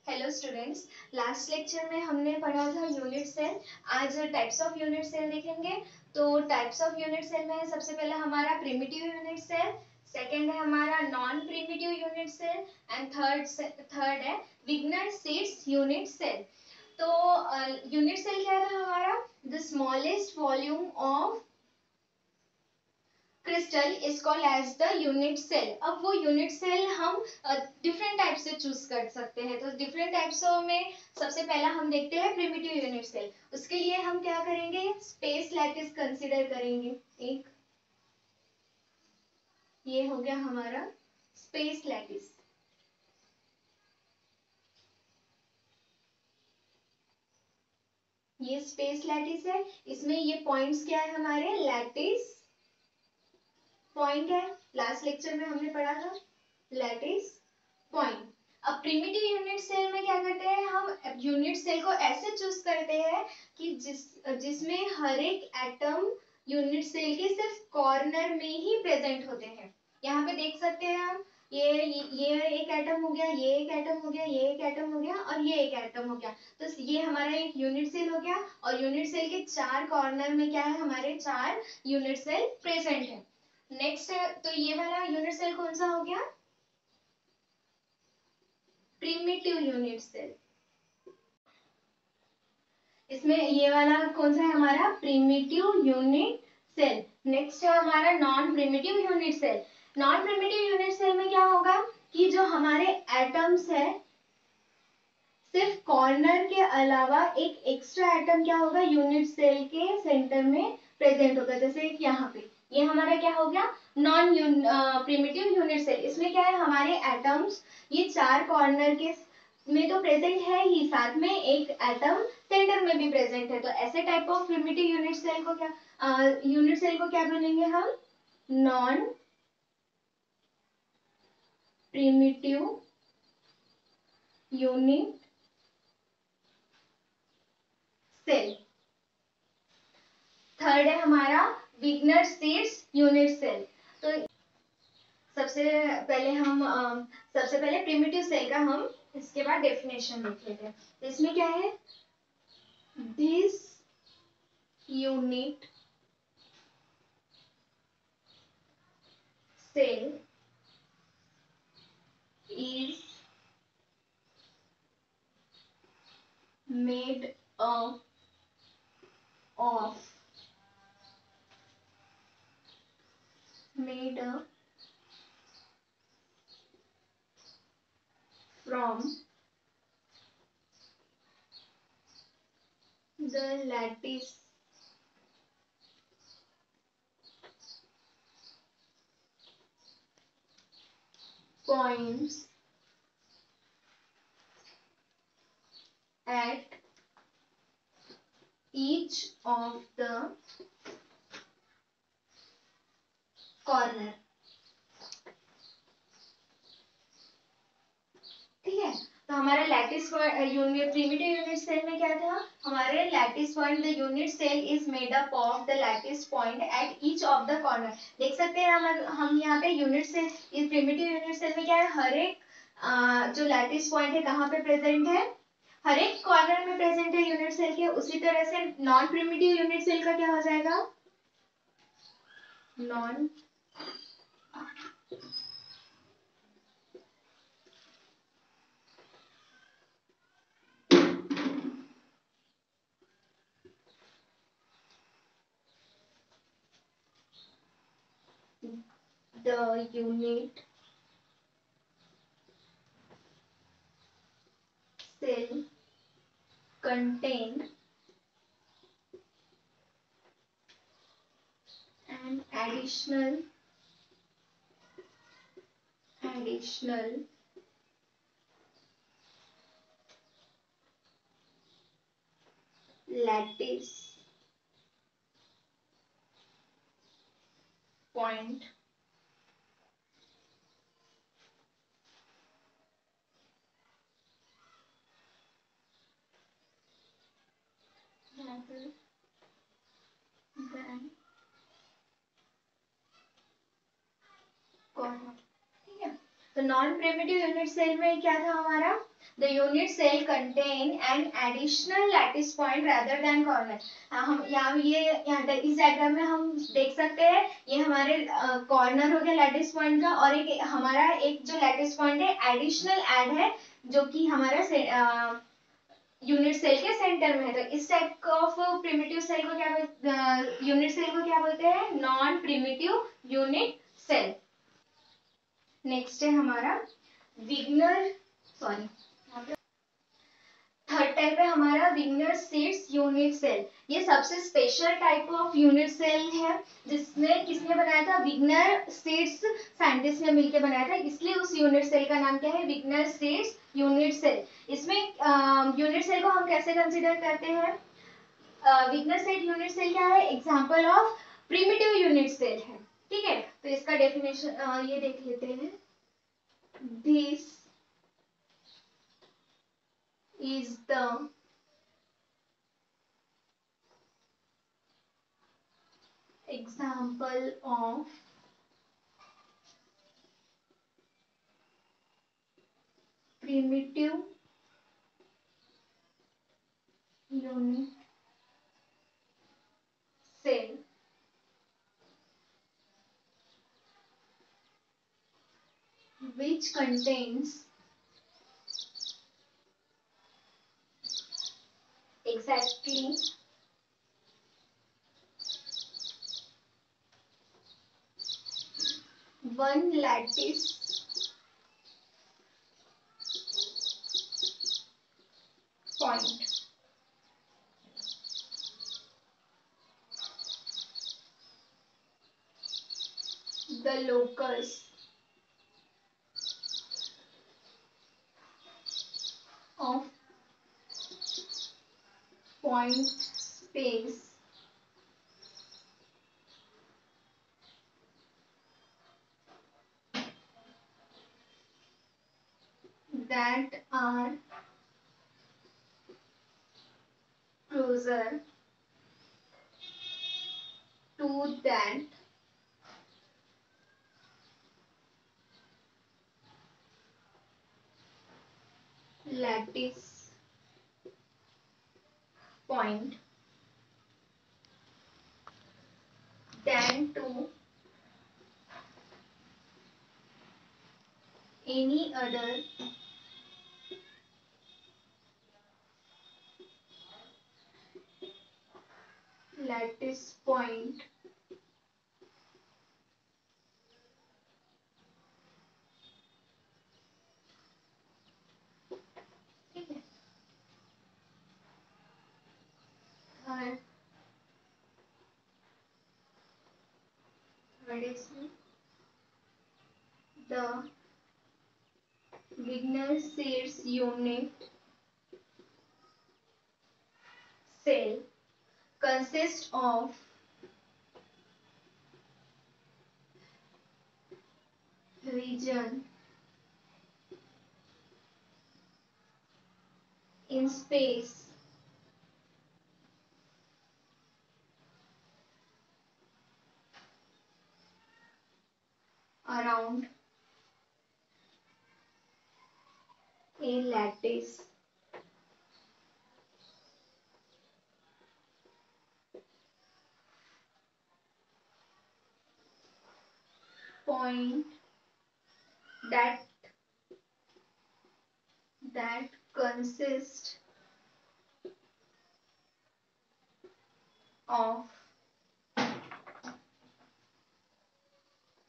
Hello students. Last lecture में हमने पढ़ा था यूनिट सेल। आज टाइप्स ऑफ यूनिट सेल देखेंगे। तो टाइप्स ऑफ यूनिट सेल में सबसे पहला हमारा प्रिमिटिव यूनिट सेल, सेकंड है हमारा non primitive unit cell and third है विग्नर सीड्स यूनिट सेल। तो यूनिट सेल क्या था हमारा? The smallest volume of crystal is called as the unit cell. अब वो यूनिट सेल हम डिफरेंट टाइप से चूज कर सकते हैं। तो डिफरेंट टाइप्सों में सबसे पहला हम देखते हैं प्रिमिटिव यूनिट सेल। उसके लिए हम क्या करेंगे? स्पेस लैटिस कंसीडर करेंगे। एक ये हो गया हमारा स्पेस लैटिस। ये स्पेस लैटिस है। इसमें ये पॉइंट्स क्या है हमारे? लैटिस पॉइंट है। लास्ट लेक्चर में हमने पढ़ा था लैटिस पॉइंट। अब प्रिमिटिव यूनिट सेल में क्या करते हैं? हम यूनिट सेल को ऐसे चूज करते हैं कि जिसमें हर एक एटम यूनिट सेल के सिर्फ कॉर्नर में ही प्रेजेंट होते हैं। यहाँ पे देख सकते हैं हम, ये एक एटम हो गया, ये एक एटम हो गया, ये एक एटम हो गया और ये एक एटम हो गया। तो ये हमारा एक यूनिट सेल हो गया और यूनिट सेल के चार कॉर्नर में क्या है? हमारे चार यूनिट सेल प्रेजेंट है। नेक्स्ट है, तो ये वाला यूनिट सेल कौन सा हो गया? Primitive unit cell. इसमें ये वाला कौन सा है हमारा? Primitive unit cell. नेक्स्ट है हमारा non primitive unit cell. Non primitive unit cell में क्या होगा कि जो हमारे एटम्स है, सिर्फ कॉर्नर के अलावा एक एक्स्ट्रा एटम क्या होगा? यूनिट सेल के सेंटर में प्रेजेंट होगा। जैसे यहाँ पे ये हमारा क्या हो गया? Non primitive unit cell. इसमें क्या है? हमारे एटम्स ये चार कॉर्नर के में तो प्रेजेंट है ही, साथ में एक एटम सेंटर में भी प्रेजेंट है। तो ऐसे type of primitive unit cell को क्या बोलेंगे हम? Non primitive unit cell. Third है हमारा विग्नर सीड्स यूनिट सेल। तो सबसे पहले प्रिमिटिव सेल का हम इसके बाद डेफिनेशन देख लेते हैं। तो इसमें क्या है? This unit cell is made up of from the lattice points at each of the corner। ठीक है। तो हमारा lattice unit primitive unit cell में क्या था? हमारे lattice point, the unit cell is made up of the lattice point at each of the corner. देख सकते हैं हम यहाँ पे यूनिट सेल, इस प्रिमिटिव यूनिट सेल में क्या है? हर एक जो लैटिस पॉइंट है कहाँ पे प्रेजेंट है? हर एक कॉर्नर में प्रेजेंट है यूनिट सेल के। उसी तरह से नॉन प्रिमिटिव यूनिट सेल का क्या हो जाएगा? Non the unit cell contain an additional lattice point rather than corner। ठीक है। तो नॉन प्रिमिटिव यूनिट सेल में क्या था हमारा, the unit cell contain an additional lattice point rather than corner. हम यहाँ इस डायग्राम में हम देख सकते हैं, ये हमारे कॉर्नर हो गया लैटिस पॉइंट का, और एक हमारा एक जो लैटिस पॉइंट है एडिशनल ऐड है जो कि हमारा यूनिट सेल के सेंटर में है। तो इस टाइप ऑफ प्रिमिटिव सेल को क्या यूनिट सेल को क्या बोलते हैं, non primitive unit cell. Next है हमारा विग्नर, सॉरी थर्ड टाइप है हमारा विग्नर सीड्स यूनिट सेल। ये सबसे special type of unit cell है जिसने किसने बनाया था, विग्नर सीड्स साइंटिस्ट ने मिलकर बनाया था, इसलिए उस यूनिट सेल का नाम क्या है, विग्नर सीड्स यूनिट सेल। इसमें यूनिट सेल को हम कैसे कंसीडर करते हैं, विग्नर सेल यूनिट सेल क्या है, example of primitive unit cell है। ठीक है, तो इसका डेफिनेशन ये देख लेते हैं, this is the example of primitive unit cell which contains exactly one lattice point. The locus of point space that are closer to that lattice point than to any other lattice point ठीक है। Third इसमें the Wigner seeds unit cell consists of region in space around a lattice point that consists of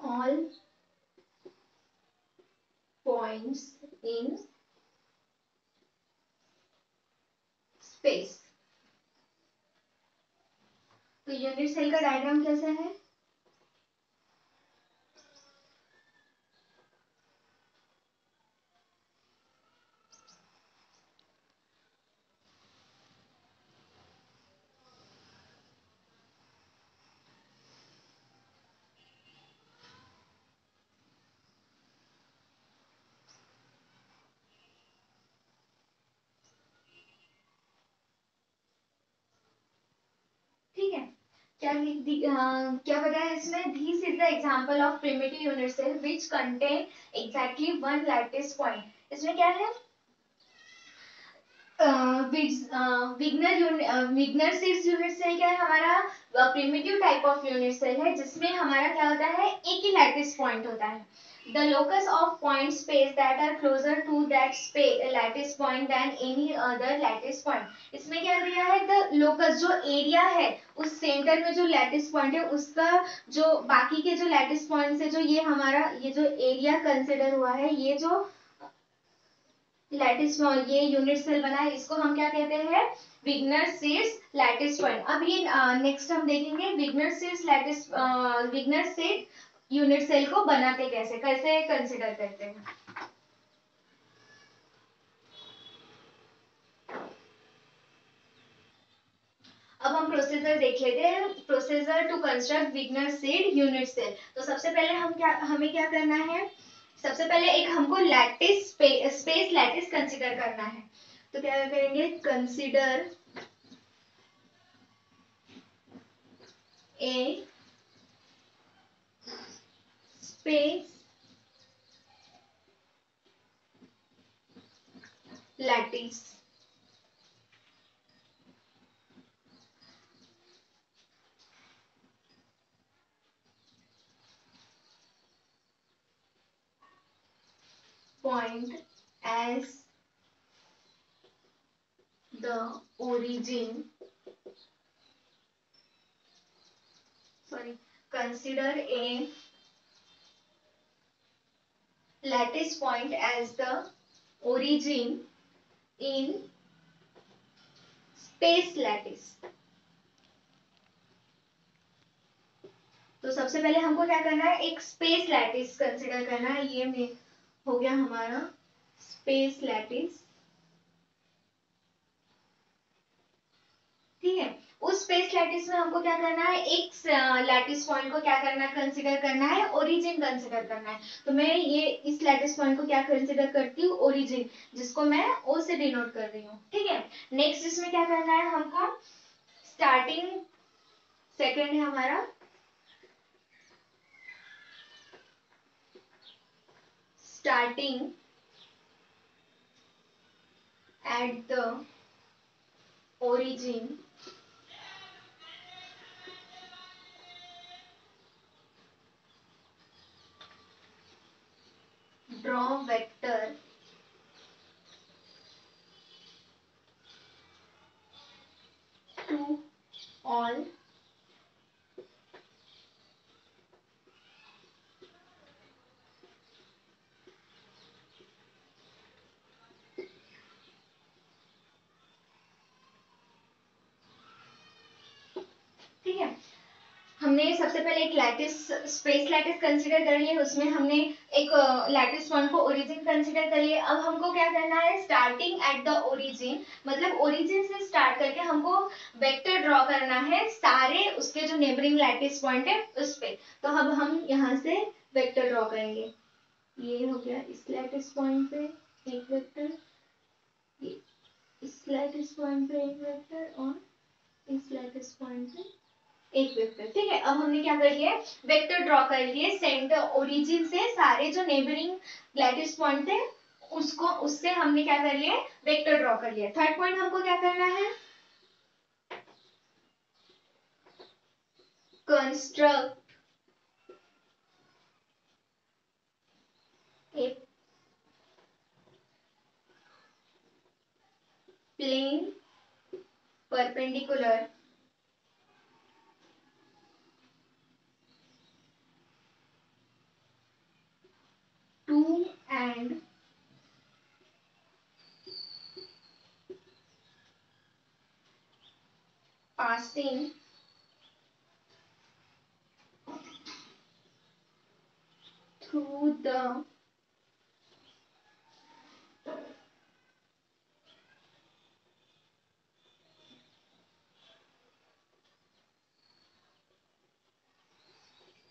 all points in space। तो unit cell का diagram कैसा है, ठीक है। क्या बताया इसमें, this is the example of primitive unit cell which contain exactly one lattice point. इसमें क्या है, विग्नर सीड्स यूनिट सेल क्या है हमारा, primitive type of unit cell है जिसमें हमारा क्या होता है, एक ही लैटिस पॉइंट होता है। The locus of point space that are closer to that lattice point than any other lattice point. इसमें क्या दिया है, द लोकस जो एरिया है उस सेंटर में जो लैटिस पॉइंट है उसका जो बाकी के जो लैटिस पॉइंट है, जो ये हमारा ये जो एरिया कंसिडर हुआ है, ये जो लैटिस ये यूनिट सेल बना है, इसको हम क्या कहते हैं, विग्नर सीड्स लैटिस पॉइंट। अब ये नेक्स्ट हम देखेंगे विग्नर seeds lattice विग्नर Seitz unit cell को बनाते कैसे, कैसे कंसिडर करते हैं। अब हम प्रोसीजर देख लेते हैं, procedure to construct Wigner Seitz unit cell. तो सबसे पहले हमें क्या करना है, सबसे पहले एक हमको लैटिस स्पेस लैटिस कंसीडर करना है। तो क्या करेंगे, consider a space lattice. Point as the origin, sorry, consider a lattice point as the origin in space lattice। तो सबसे पहले हमको क्या करना है, एक स्पेस लैटिस कंसिडर करना है। ये में हो गया हमारा स्पेस लैटिस, ठीक है। उस स्पेस लैटिस में हमको क्या करना है, एक लैटिस पॉइंट को क्या करना है, कंसिडर करना है, ओरिजिन कंसिडर करना है। तो मैं ये इस लैटिस पॉइंट को क्या कंसिडर करती हूँ, ओरिजिन, जिसको मैं ओ से डिनोट कर रही हूँ, ठीक है। नेक्स्ट इसमें क्या करना है हमको, स्टार्टिंग सेकेंड है हमारा, starting at the origin draw vector to all ठीक है। हमने सबसे पहले एक लैटिस स्पेस लैटिस कंसीडर कर लिए, उसमें हमने एक लैटिस पॉइंट को ओरिजिन कंसीडर कर लिए। अब हमको क्या करना है, स्टार्टिंग एट द ओरिजिन, मतलब ओरिजिन से स्टार्ट करके हमको वेक्टर ड्रॉ करना है सारे उसके जो नेबरिंग लैटिस पॉइंट है उस पे। तो अब हम यहाँ से वेक्टर ड्रॉ करेंगे। ये हो गया इस लैटिस पॉइंट पे एक वेक्टर, इस लैटिस पॉइंट पे एक वेक्टर, और इस लैटिस पॉइंट पे एक वेक्टर, ठीक है। अब हमने क्या कर लिया, वेक्टर ड्रॉ कर लिए सेंटर ओरिजिन से सारे जो नेबरिंग लैटिस पॉइंट थे उसको, उससे हमने क्या कर लिया, वेक्टर ड्रॉ कर लिया। थर्ड पॉइंट हमको क्या करना है, construct a plane perpendicular to and passing through the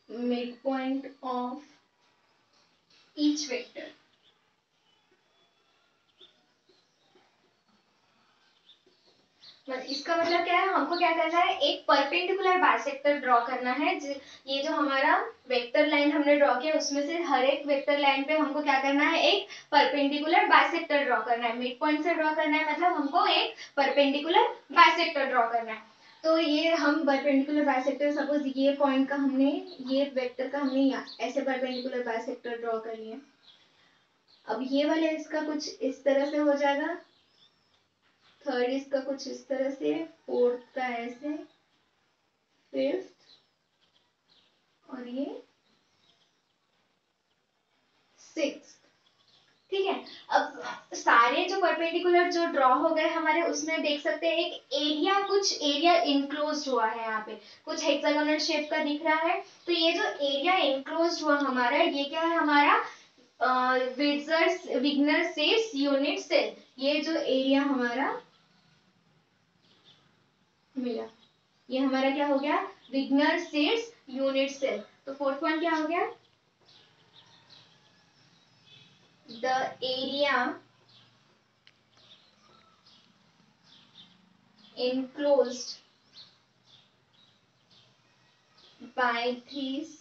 midpoint of each vector। इसका मतलब क्या है, हमको क्या करना है, एक परपेंडिकुलर बाइसेक्टर ड्रॉ करना है। ये जो हमारा वेक्टर लाइन हमने ड्रॉ किया उसमें से हर एक वेक्टर लाइन पे हमको क्या करना है, एक परपेंडिकुलर बाइसेक्टर ड्रॉ करना है। मिड पॉइंट से ड्रॉ करना है मतलब हमको एक परपेंडिकुलर बाइसेक्टर ड्रॉ करना है। तो ये हम परपेंडिकुलर बाइसेक्टर, सपोज ये पॉइंट का हमने, ये वेक्टर का हमने ऐसे परपेंडिकुलर बाइसेक्टर ड्रॉ कर लिया। अब ये वाले इसका कुछ इस तरह से हो जाएगा, थर्ड इसका कुछ इस तरह से, फोर्थ का ऐसे, फिफ्थ, और ये सिक्स। ठीक है, अब सारे जो परपेंडिकुलर जो ड्रॉ हो गए हमारे, उसमें देख सकते हैं एक एरिया, कुछ एरिया इनक्लोज हुआ है, यहाँ पे कुछ हेक्सागोनल शेप का दिख रहा है। तो ये जो एरिया इनक्लोज हुआ हमारा, ये क्या है हमारा, विग्नर सेल्स यूनिट सेल। ये जो एरिया हमारा मिला, ये हमारा क्या हो गया, विग्नर सेल्स यूनिट सेल। तो फोर्थ वन क्या हो गया, the area enclosed by these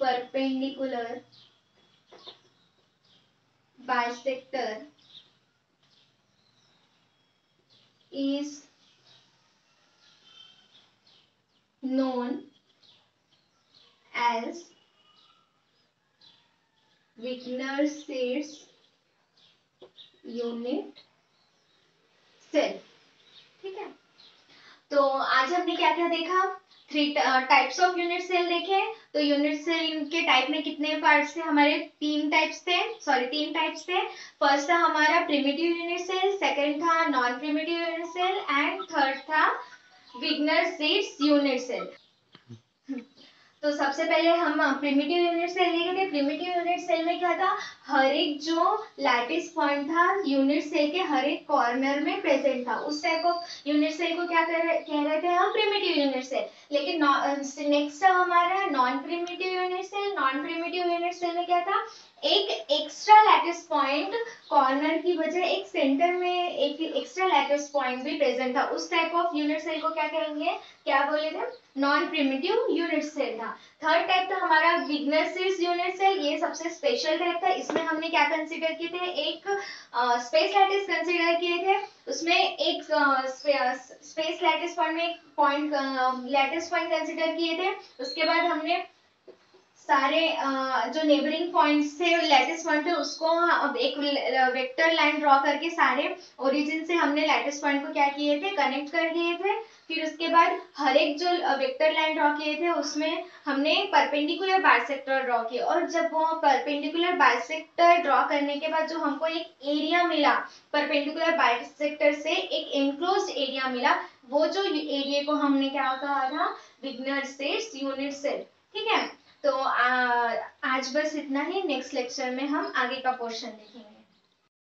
perpendicular bisector is known as Wigner-Seitz unit cell। ठीक है, तो आज हमने क्या क्या देखा, 3 टाइप्स ऑफ यूनिट सेल देखे। तो यूनिट सेल के टाइप में कितने पार्ट्स थे हमारे, 3 टाइप्स थे। फर्स्ट था हमारा प्रिमिटिव यूनिट सेल, सेकंड था non primitive unit cell, and third था विग्नर-सेल्स यूनिट सेल। तो सबसे पहले हम प्रिमिटिव यूनिट सेल लेके थे। प्रिमिटिव यूनिट सेल में क्या था, हर एक जो लैटिस पॉइंट था यूनिट सेल के हर एक कॉर्नर में प्रेजेंट था। उस टाइप ऑफ यूनिट सेल को क्या कह रहे थे हम, प्रिमिटिव यूनिट सेल। लेकिन नेक्स्ट हमारा non primitive unit cell. Non primitive unit cell में क्या था, एक एक्स्ट्रा लैटिस पॉइंट कॉर्नर की बजाय एक सेंटर में एक एक्स्ट्रा लैटिस पॉइंट भी प्रेजेंट था। उस टाइप ऑफ यूनिट सेल को क्या कहेंगे, क्या बोले थे, नॉन प्रिमिटिव यूनिट सेल था। थर्ड टाइप था हमारा विग्नर-सेल्स यूनिट सेल। ये सबसे स्पेशल टाइप था। इसमें हमने क्या कंसीडर किए थे, एक स्पेस लैटिस कंसीडर किए थे। उसमें एक स्पेस लैटिस पॉइंट में एक पॉइंट लैटिस पॉइंट कंसीडर किए थे। उसके बाद हमने सारे जो नेबरिंग पॉइंट्स थे लैटिस पॉइंट थे, उसको अब एक वेक्टर लाइन ड्रॉ करके सारे ओरिजिन से हमने लैटिस पॉइंट को क्या किए थे, कनेक्ट कर लिए थे। फिर उसके बाद हर एक जो वेक्टर लाइन ड्रॉ किए थे उसमें हमने परपेंडिकुलर बाइसेक्टर ड्रॉ किए। और जब वो परपेंडिकुलर बाइसेक्टर ड्रॉ करने के बाद जो हमको एक एरिया मिला, परपेंडिकुलर बाइसेक्टर से एक एनक्लोज्ड एरिया मिला, वो जो एरिया को हमने क्या कहा था, विग्नर-सेल्स यूनिट सेल। ठीक है, तो आज बस इतना ही। नेक्स्ट लेक्चर में हम आगे का पोर्शन देखेंगे।